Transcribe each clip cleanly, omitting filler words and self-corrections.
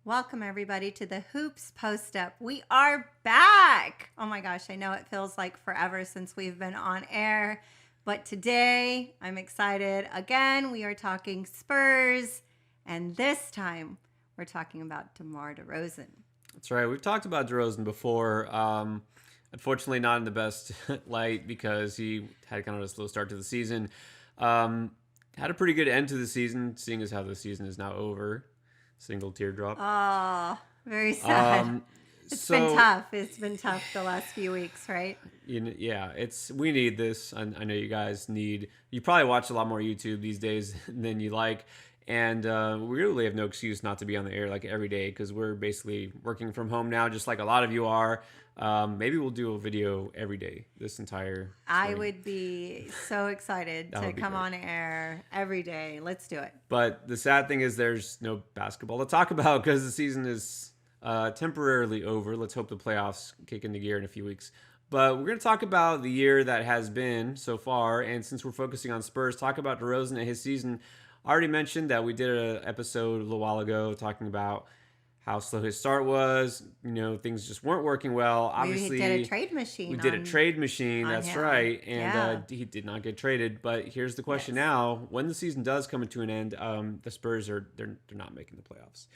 Welcome, everybody, to the Hoops Post Up. We are back. Oh my gosh, I know it feels like forever since we've been on air, but today I'm excited. Again, we are talking Spurs, and this time we're talking about DeMar DeRozan. That's right. We've talked about DeRozan before. Unfortunately, not in the best light because he had kind of a slow start to the season. Had a pretty good end to the season, seeing as how the season is now over. Single teardrop. Oh, very sad. Um, It's been so tough. It's been tough the last few weeks, right? yeah, we need this. I know you guys need. You probably watch a lot more YouTube these days than you like. And we really have no excuse not to be on the air like every day because we're basically working from home now, just like a lot of you are. Maybe we'll do a video every day this entire I spring. would be so excited That to would be come great. on air every day. Let's do it. But the sad thing is there's no basketball to talk about because the season is temporarily over. Let's hope the playoffs kick into gear in a few weeks. But we're going to talk about the year that has been so far. And since we're focusing on Spurs, talk about DeRozan and his season. I already mentioned that we did an episode a little while ago talking about how slow his start was. You know, things just weren't working well. We Obviously, did a trade machine. we did a trade machine. on That's him. right. And Yeah. he did not get traded. But here's the question Yes. now: when the season does come to an end, the Spurs they're not making the playoffs.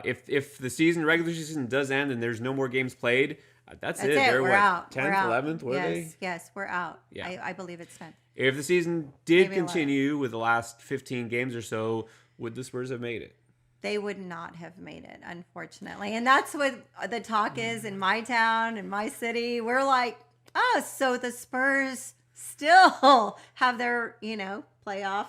If the regular season does end and there's no more games played, that's it. They're We're what, out. 10th, We're out. 11th? Were yes. they? Yes, we're out. Yeah. I believe it's 10. If the season did Maybe 11. continue with the last 15 games or so, would the Spurs have made it? They would not have made it, unfortunately. And that's what the talk is in my town, in my city. We're like, oh, so the Spurs still have their, playoff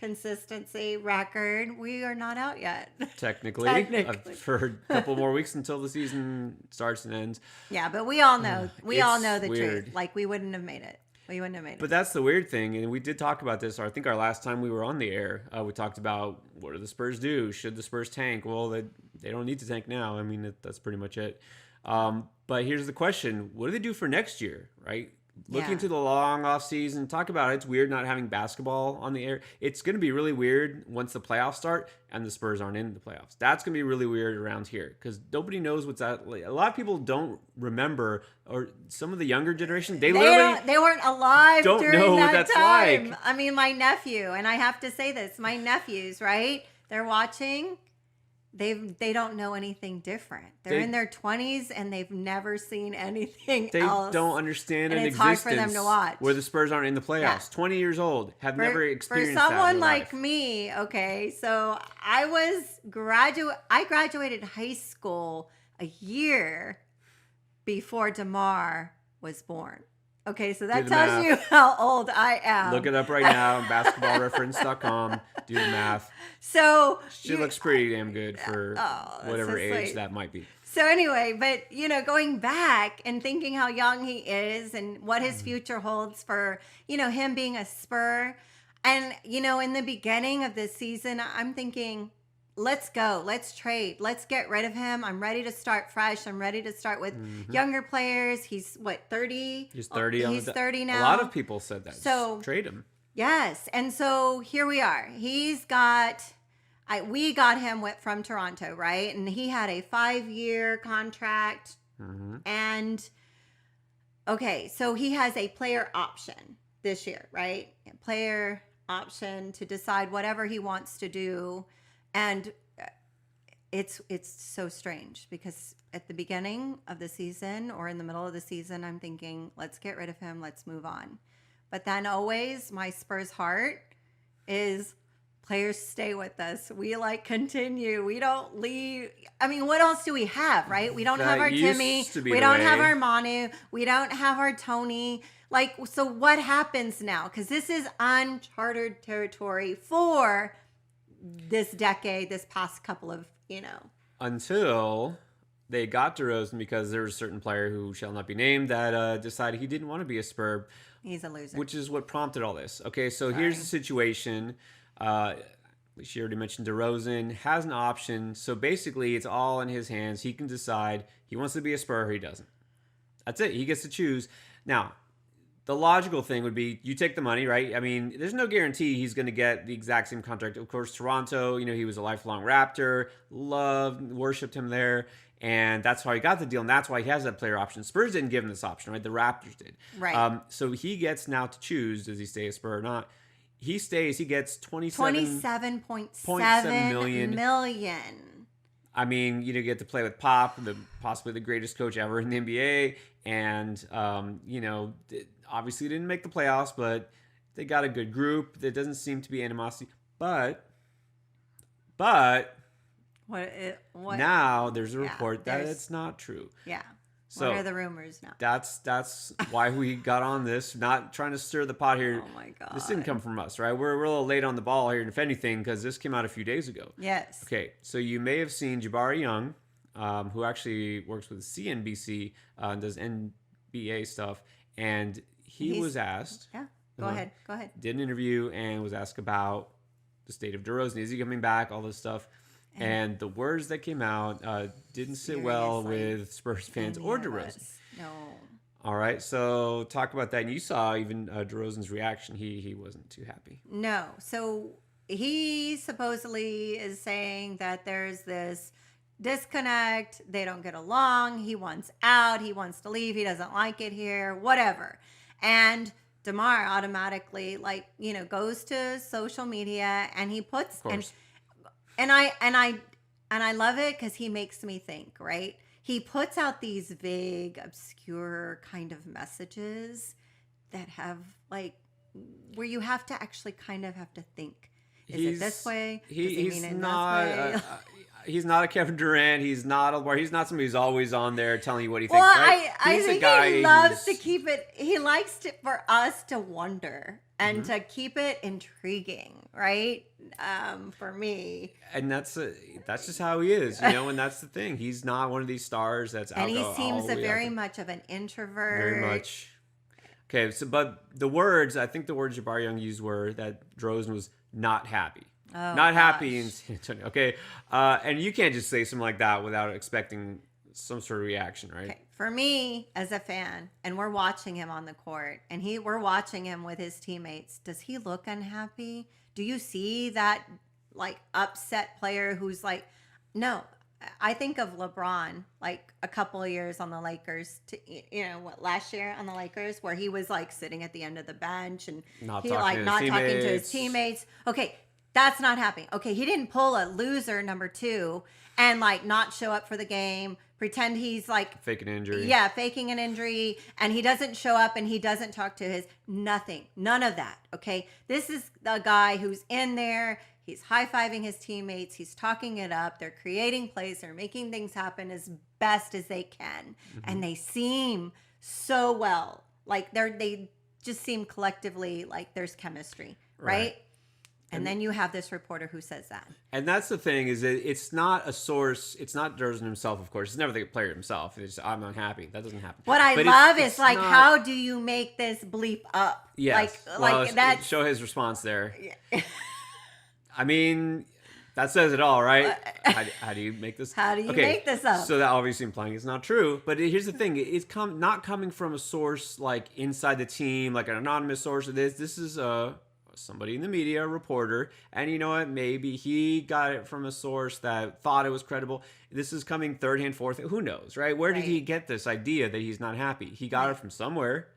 consistency record. We are not out yet. Technically, Technically. for a couple more weeks until the season starts and ends. Yeah, but we all know. We all It's know the weird. truth. Like, we wouldn't have made it. We wouldn't have made it. But that's the weird thing, and we did talk about this. I think our last time we were on the air, we talked about what do the Spurs do? Should the Spurs tank? Well, they don't need to tank now. I mean, that's pretty much it. But here's the question: what do they do for next year? Right? Looking Yeah. to the long off season, talk about it. It's weird not having basketball on the air. It's going to be really weird once the playoffs start and the Spurs aren't in the playoffs. That's going to be really weird around here because nobody knows what's that. Like, a lot of people don't remember, or some of the younger generation, they literally They weren't alive don't during know what that that's time. like. I mean, my nephew, and I have to say this, my nephews, right? They're watching. They don't know anything different. They're They- in their 20s and they've never seen anything They else. don't understand And an it's hard existence for them to watch. where the Spurs aren't in the playoffs. Yeah. 20 years old, have never For experienced that in someone their like life. me, okay, so I graduated high school a year before DeMar was born. Okay, so that the tells math. you how old I am. Look it up right now, basketballreference.com. Do the math. So She looks pretty damn good for Oh, that's whatever so age sweet. that might be. So anyway, but going back and thinking how young he is and what his future holds for, him being a Spur. And, in the beginning of this season, I'm thinking, let's go, let's trade, let's get rid of him. I'm ready to start fresh. I'm ready to start with younger players. He's what, 30? He's 30 on He's the 30 now. A lot of people said that. So- Just trade him. Yes. And so here we are. We got him from Toronto, right? And he had a 5-year contract. hmm And okay, so he has a player option this year, right? A player option to decide whatever he wants to do. And it's so strange because at the beginning of the season or in the middle of the season, I'm thinking, let's get rid of him, let's move on. But then always my Spurs heart is players stay with us. We continue. We don't leave. I mean, what else do we have, right? We don't have That our used Timmy. to be We the don't have way. our Manu. We don't have our Tony. So what happens now? Because this is uncharted territory for this decade, this past couple of, Until they got DeRozan because there was a certain player who shall not be named that decided he didn't want to be a Spur, he's a loser. which is what prompted all this. Okay, so here's the situation. She already mentioned DeRozan has an option. So basically, it's all in his hands. He can decide he wants to be a Spur or he doesn't. That's it. He gets to choose. Now, the logical thing would be you take the money, right? I mean, there's no guarantee he's going to get the exact same contract. Of course, Toronto, he was a lifelong Raptor, loved, worshipped him there. And that's how he got the deal. And that's why he has that player option. Spurs didn't give him this option, right? The Raptors did. Right. So he gets now to choose, does he stay a Spur or not? He stays, he gets 27.7 million. I mean, you get to play with Pop, possibly the greatest coach ever in the NBA. And, obviously didn't make the playoffs, but they got a good group. There doesn't seem to be animosity. But What now there's a report that it's not true. Yeah. So what are the rumors now? That's why we got on this. Not trying to stir the pot here. Oh my god. This didn't come from us, right? We're a little late on the ball here, if anything, because this came out a few days ago. Yes. Okay, so you may have seen Jabari Young, who actually works with CNBC, does NBA stuff, and he was asked. Yeah. Go ahead. Did an interview and was asked about the state of DeRozan. Is he coming back? All this stuff. And the words that came out didn't sit well with Spurs fans or DeRozan. No. All right, so talk about that. And you saw even DeRozan's reaction. He wasn't too happy. No. So he supposedly is saying that there's this disconnect. They don't get along. He wants out. He wants to leave. He doesn't like it here. Whatever. And DeMar automatically goes to social media and he puts and I love it because he makes me think, right? He puts out these vague, obscure kind of messages that have where you have to actually kind of have to think. Is it this way? Does he mean it this way? He's not a Kevin Durant. He's not somebody who's always on there telling you what he thinks. Well, right? I think he loves to keep it. He likes to for us to wonder and to keep it intriguing, right? For me, and that's just how he is, and that's the thing. He's not one of these stars that's out. And he seems very much of an introvert. Very much. Okay, so but I think the words Jabari Young used were that DeRozan was not happy. Not happy in San Antonio. Okay. And you can't just say something like that without expecting some sort of reaction, right? Okay. For me, as a fan, and we're watching him on the court, and we're watching him with his teammates, does he look unhappy? Do you see that upset player who's no? I think of LeBron a couple of years on the Lakers last year on the Lakers where he was sitting at the end of the bench and not talking to his teammates. Okay. That's not happening. Okay, he didn't pull a loser number 2 and not show up for the game, pretend he's faking an injury. Yeah, faking an injury, and he doesn't show up and he doesn't talk to his none of that. Okay, this is the guy who's in there. He's high-fiving his teammates. He's talking it up. They're creating plays. They're making things happen as best as they can, and they seem so well. They just seem collectively there's chemistry, right? And then you have this reporter who says that. And that's the thing is that it's not a source. It's not DeRozan himself, of course. It's never the player himself. It's I'm unhappy. That doesn't happen. What I love is how do you make this bleep up? Yes. That. Show his response there. Yeah. I mean, that says it all, right? How do you make this? How do you make this up? So that obviously implying it's not true. But here's the thing: it's not coming from a source inside the team, an anonymous source. This is somebody in the media, a reporter, and you know what? Maybe he got it from a source that thought it was credible. This is coming third hand, fourth. Who knows, right? Where did he get this idea that he's not happy? He got it from somewhere.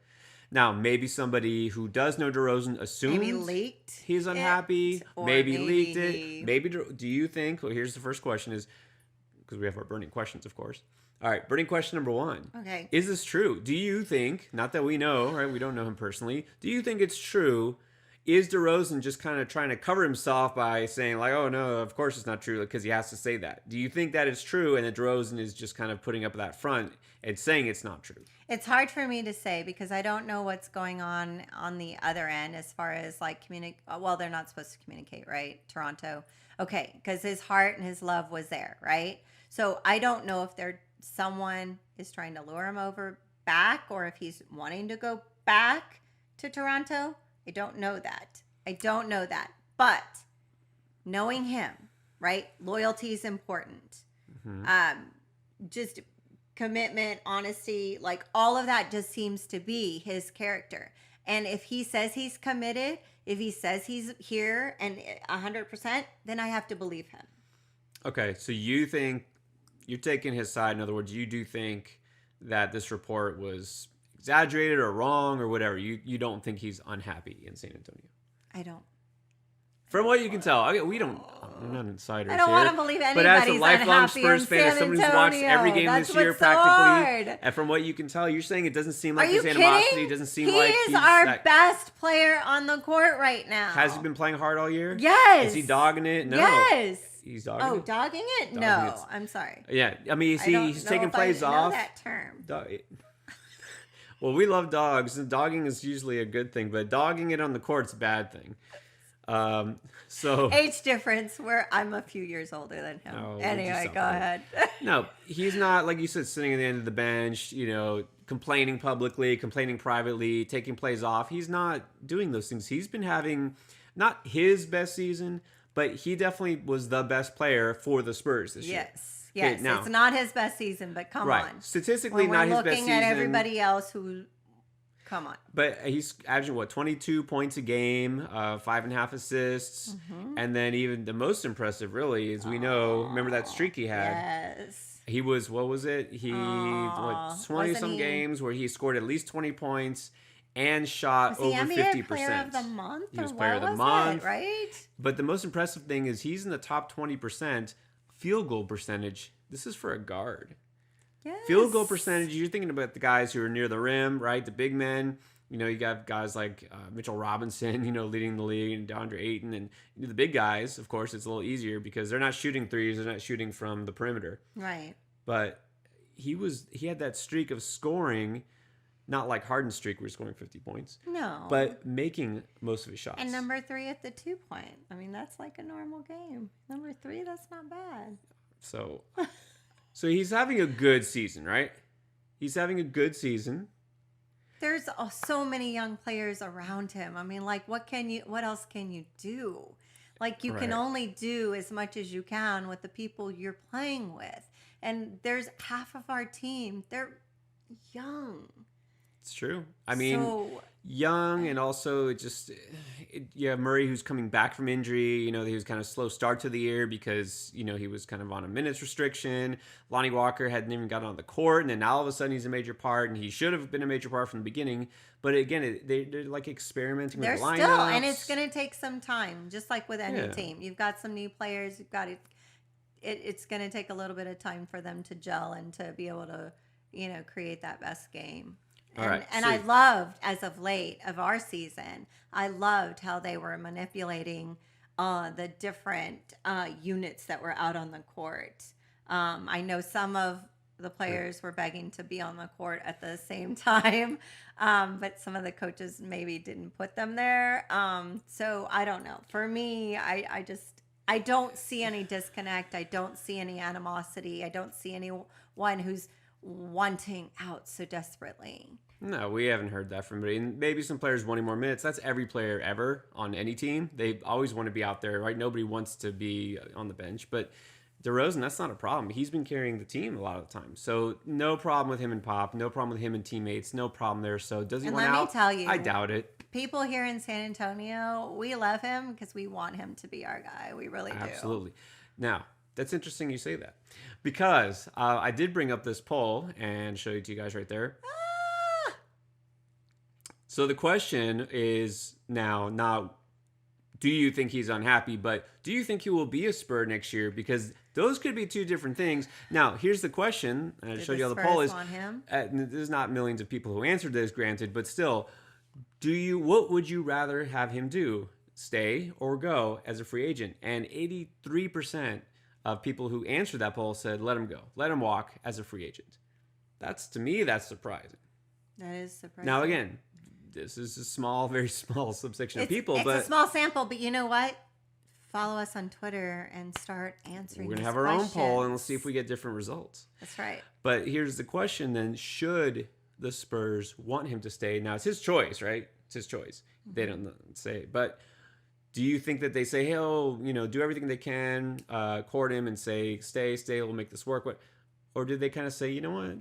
Now, maybe somebody who does know DeRozan assumes maybe leaked he's unhappy. Maybe leaked it. Maybe. Do you think? Well, here's the first question: is because we have our burning questions, of course. All right, burning question number 1. Okay. Is this true? Do you think? Not that we know, right? We don't know him personally. Do you think it's true? Is DeRozan just kind of trying to cover himself by saying oh no, of course it's not true because he has to say that? Do you think that is true and that DeRozan is just kind of putting up that front and saying it's not true? It's hard for me to say because I don't know what's going on the other end as far as well, they're not supposed to communicate, right? Toronto. Okay, because his heart and his love was there, right? So I don't know if someone is trying to lure him over back or if he's wanting to go back to Toronto. I don't know that. But knowing him, right? Loyalty is important. Just commitment, honesty, like all of that just seems to be his character. And if he says he's committed, if he says he's here and 100%, then I have to believe him. Okay, so you think you're taking his side. In other words, you do think that this report was exaggerated or wrong or whatever. You don't think he's unhappy in San Antonio. I don't. From what you can tell, we're not insiders I don't here, want to believe but as a anybody's lifelong unhappy Spurs in fan, as San someone who's watched every game Antonio. this year That's what's so practically, hard. and from what you can tell, you're saying it doesn't seem Are like you his animosity. kidding? Doesn't seem He like is he's our that, best player on the court right now. Has he been playing hard all year? Yes. Is he dogging it? No. Yes. He's dogging Oh, it? dogging it? Dogging No, it. I'm sorry. Yeah, I mean, you I see, don't he's know taking if I plays know off. that term. Well, we love dogs, and dogging is usually a good thing, but dogging it on the court's a bad thing. So Age difference where I'm a few years older than him. Oh, would you Anyway, stop go that? ahead. No, he's not, like you said, sitting at the end of the bench, complaining publicly, complaining privately, taking plays off. He's not doing those things. He's been having not his best season, but he definitely was the best player for the Spurs this year. Yes. Yes. Okay, now- It's not his best season, but come Right. on. Statistically, When we're not his looking best season. at everybody else who, come on. But he's averaging, 22 points a game, 5.5 assists. Mm-hmm. And then even the most impressive, really, is we know, remember that streak he had? Yes. He was, what was it? 20 some he- games where he scored at least 20 points and shot Was he over NBA 50%. Player of the Month? He was or Player what of the was Month. It, right? But the most impressive thing is he's in the top 20% field goal percentage. This is for a guard. Yes. Field goal percentage, you're thinking about the guys who are near the rim, right? The big men. You got guys like Mitchell Robinson, leading the league, and DeAndre Ayton. And the big guys, of course, it's a little easier because they're not shooting threes. They're not shooting from the perimeter. Right. But he had that streak of scoring, not like Harden's streak where he's scoring 50 points, No. but making most of his shots. And number 3 at the 2-point. I mean, that's like a normal game. Number 3, that's not bad. So he's having a good season, right? He's having a good season. There's so many young players around him. I mean, like, what else can you do? Like, you can Right. only do as much as you can with the people you're playing with. And there's half of our team, they're young. It's true. I mean, So, young, and also you have Murray, who's coming back from injury. He was kind of slow start to the year because he was kind of on a minutes restriction. Lonnie Walker hadn't even gotten on the court, and then all of a sudden he's a major part, and he should have been a major part from the beginning. But again, they're like experimenting they're with the lineups. still, and it's going to take some time, just like with any Yeah. team. You've got some new players. You've got it's going to take a little bit of time for them to gel and to be able to, create that best game. All right, And so- I loved, as of late of our season, I loved how they were manipulating the different units that were out on the court. I know some of the players were begging to be on the court at the same time, but some of the coaches maybe didn't put them there. So I don't know. For me, I don't see any disconnect. I don't see any animosity. I don't see anyone who's wanting out so desperately. No, we haven't heard that from anybody. And maybe some players wanting more minutes. That's every player ever on any team. They always want to be out there, right? Nobody wants to be on the bench. But DeRozan, that's not a problem. He's been carrying the team a lot of the time. So no problem with him and Pop. No problem with him and teammates. No problem there. So does he And want let me out? tell you, I doubt it. People here in San Antonio, we love him because we want him to be our guy. We really do. Absolutely. Now, that's interesting you say that. Because I did bring up this poll and show it to you guys right there. So the question is now not do you think he's unhappy, but do you think he will be a Spur next year? Because those could be two different things. Now, here's the question. And I Did showed you how the Spurs poll is. want him? There's not millions of people who answered this, granted, but still, what would you rather have him do? Stay or go as a free agent? And 83% of people who answered that poll said, let him go. Let him walk as a free agent. To me, that's surprising. That is surprising. Now, again, this is a small, very small subsection of people, it's but a small sample, but you know what? Follow us on Twitter and start answering. we're going to these have our own poll and we'll questions. see if we get different results. That's right. But here's the question then. Should the Spurs want him to stay? Now, it's his choice, right? It's his choice. They don't say. But do you think that they say, hey, do everything they can, court him and say, stay, we'll make this work? Or did they kind of say, you know what,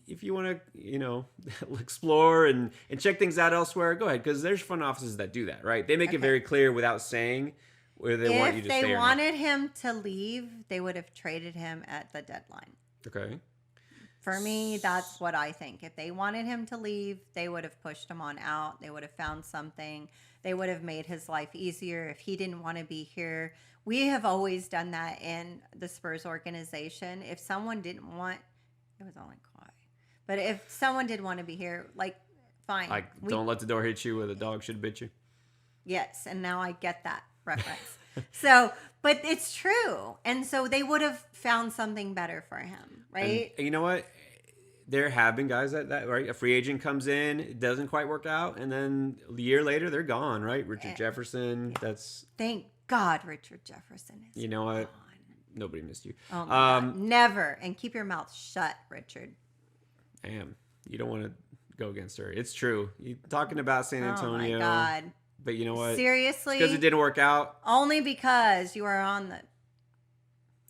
if you want to, explore and check things out elsewhere, go ahead. Because there's front offices that do that, right? They make it very clear without saying whether they want you to stay or not. If they wanted him to leave, they would have traded him at the deadline. Okay. For me, that's what I think. If they wanted him to leave, they would have pushed him on out. They would have found something. They would have made his life easier if he didn't want to be here. We have always done that in the Spurs organization. If someone didn't want, it was only Kawhi, but if someone did want to be here, like, fine. Like, don't let the door hit you where the dog should bit you. Yes, and now I get that reference. So, but it's true. And so they would have found something better for him, right? And you know what? There have been guys that right? A free agent comes in, it doesn't quite work out, and then a year later, they're gone, right? Richard Jefferson, that's... Thank God Richard Jefferson is You know what? gone. Nobody missed you. Oh my God. Never. And keep your mouth shut, Richard. Damn. You don't want to go against her. It's true. You're talking about San Antonio. Oh my God. But you know what? Seriously? Because it didn't work out. Only because you are on the...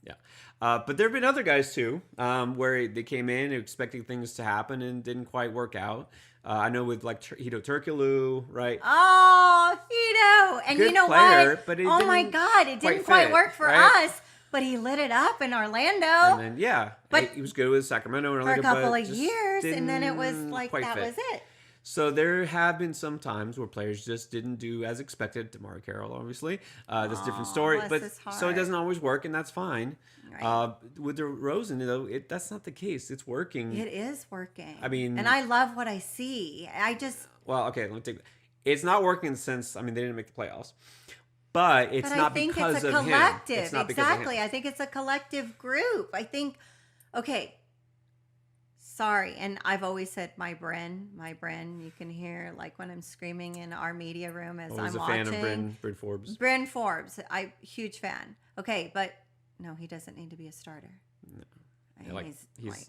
Yeah. But there have been other guys too, where they came in expecting things to happen and didn't quite work out. I know with like Hito Turkoglu, right? Oh, Hito. And Good you know player, what? but it oh my didn't God. It didn't quite quite fit, work for right? us. But he lit it up in Orlando. And then, But he was good with Sacramento and for a Orlando, couple but of just years. And then it was didn't like, quite that fit. was it. So there have been some times where players just didn't do as expected. DeMar DeRozan, obviously, that's a different story. Bless But his so it heart. doesn't always work, and that's fine. Right. With DeRozan, though, that's not the case. It's working. It is working. I mean, and I love what I see. Well, okay, let me take that. It's not working in the sense, I mean, they didn't make the playoffs. But it's But not I think because it's a of collective. him. It's not because of him. Exactly. I think it's a collective group. I think, okay, sorry. And I've always said my Bren, you can hear like when I'm screaming in our media room as Always I'm a fan watching. of Bryn Forbes. Bryn Forbes. Huge fan. Okay, but no, he doesn't need to be a starter. No. I Yeah, mean, like, he's like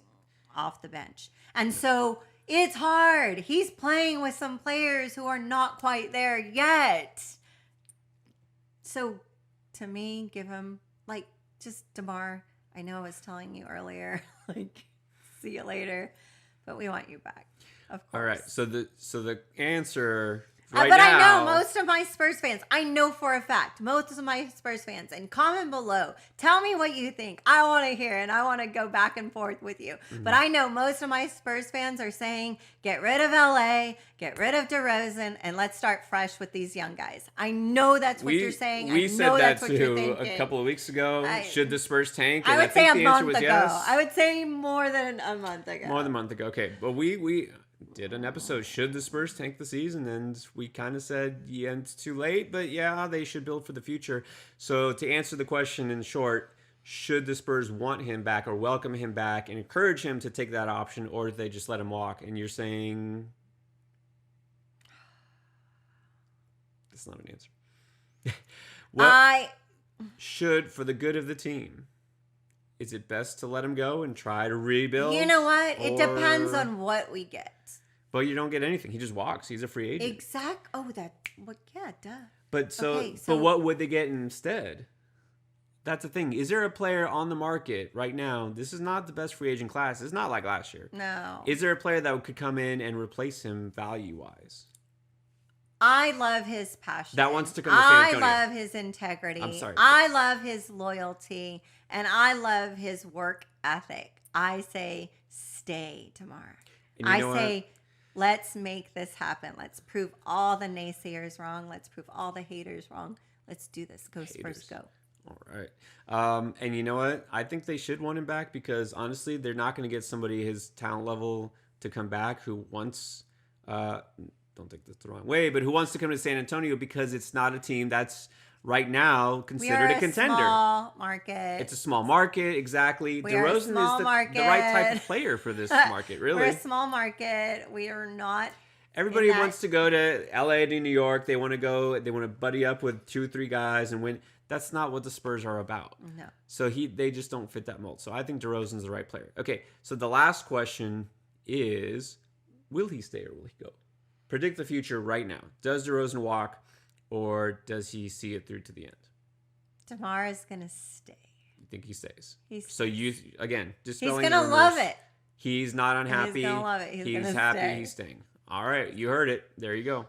off the bench. And so it's hard. He's playing with some players who are not quite there yet. So to me, give him like just DeMar. I know I was telling you earlier, like, see you later, but we want you back. Of course. All right. So the answer But right I now, know most of my Spurs fans, I know for a fact, most of my Spurs fans, and comment below. Tell me what you think. I want to hear and I want to go back and forth with you. Mm-hmm. But I know most of my Spurs fans are saying, get rid of LA, get rid of DeRozan, and let's start fresh with these young guys. I know that's what you're saying. We I said know that that's what you're too thinking. a couple of weeks ago. Should the Spurs tank? I And would say think a the answer month was ago. yes. I would say more than a month ago. More than a month ago. Okay, but we did an episode, should the Spurs tank the season? And we kind of said, yeah, it's too late, but yeah, they should build for the future. So to answer the question in short, should the Spurs want him back or welcome him back and encourage him to take that option, or do they just let him walk? And you're saying that's not an answer. What should, for the good of the team, is it best to let him go and try to rebuild? You know what? It depends on what we get. But you don't get anything. He just walks. He's a free agent. Yeah, duh. But so but what would they get instead? That's the thing. Is there a player on the market right now? This is not the best free agent class. It's not like last year. No. Is there a player that could come in and replace him value-wise? I love his passion. That wants to come to San Antonio. I love his integrity. I'm sorry. I love his loyalty. And I love his work ethic. I say, stay tomorrow. And you know say, let's make this happen. Let's prove all the naysayers wrong. Let's prove all the haters wrong. Let's do this. Go Spurs, go. All right. And you know what? I think they should want him back because, honestly, they're not going to get somebody his talent level to come back who wants, don't take this the wrong way, but who wants to come to San Antonio because it's not a team that's right now considered a contender. Small market. It's a small market, exactly. DeRozan is the right type of player for this market, really. We're a small market. We are not. Everybody wants to go to LA to New York. They want to buddy up with 2 or 3 guys and win. That's not what the Spurs are about. No. So they just don't fit that mold. So I think DeRozan's the right player. Okay, so the last question is, will he stay or will he go? Predict the future right now. Does DeRozan walk or does he see it through to the end? DeMar is going to stay. You think he stays? He's So you again, he's dispelling gonna rumors. love it. He's not unhappy. He's gonna love it. He's gonna happy. stay. He's staying. All right, you heard it. There you go.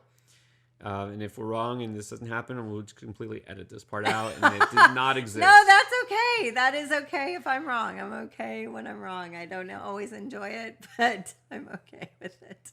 And if we're wrong and this doesn't happen, we'll just completely edit this part out, and it did not exist. No, that's okay. That is okay if I'm wrong. I'm okay when I'm wrong. I don't always enjoy it, but I'm okay with it.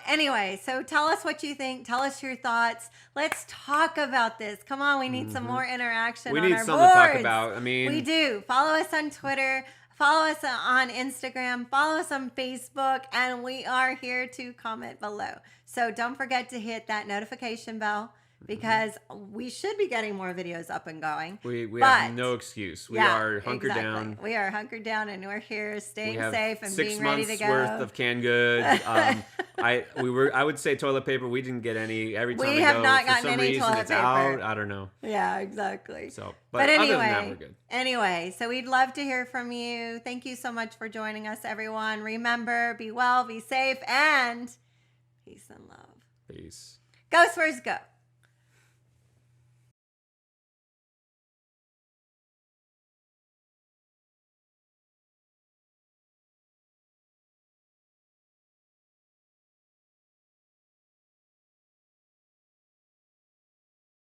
Anyway, so tell us what you think. Tell us your thoughts. Let's talk about this. Come on, we need some more interaction We on need our something to talk boards. about. I mean, We do. Follow us on Twitter. Follow us on Instagram. Follow us on Facebook. And we are here to comment below. So don't forget to hit that notification bell because we should be getting more videos up and going. we But- have no excuse. We Yeah, are hunkered exactly. down. We are hunkered down and we're here We staying have safe and 6 being ready months to go. worth of canned goods. I would say toilet paper. We didn't get any. Every time We we have go, not for gotten some any reason, toilet it's paper. out. I don't know. Yeah, exactly. So, But but anyway, other than that, we're good. Anyway, so we'd love to hear from you. Thank you so much for joining us, everyone. Remember, be well, be safe, and peace and love. Peace. Go Spurs, go.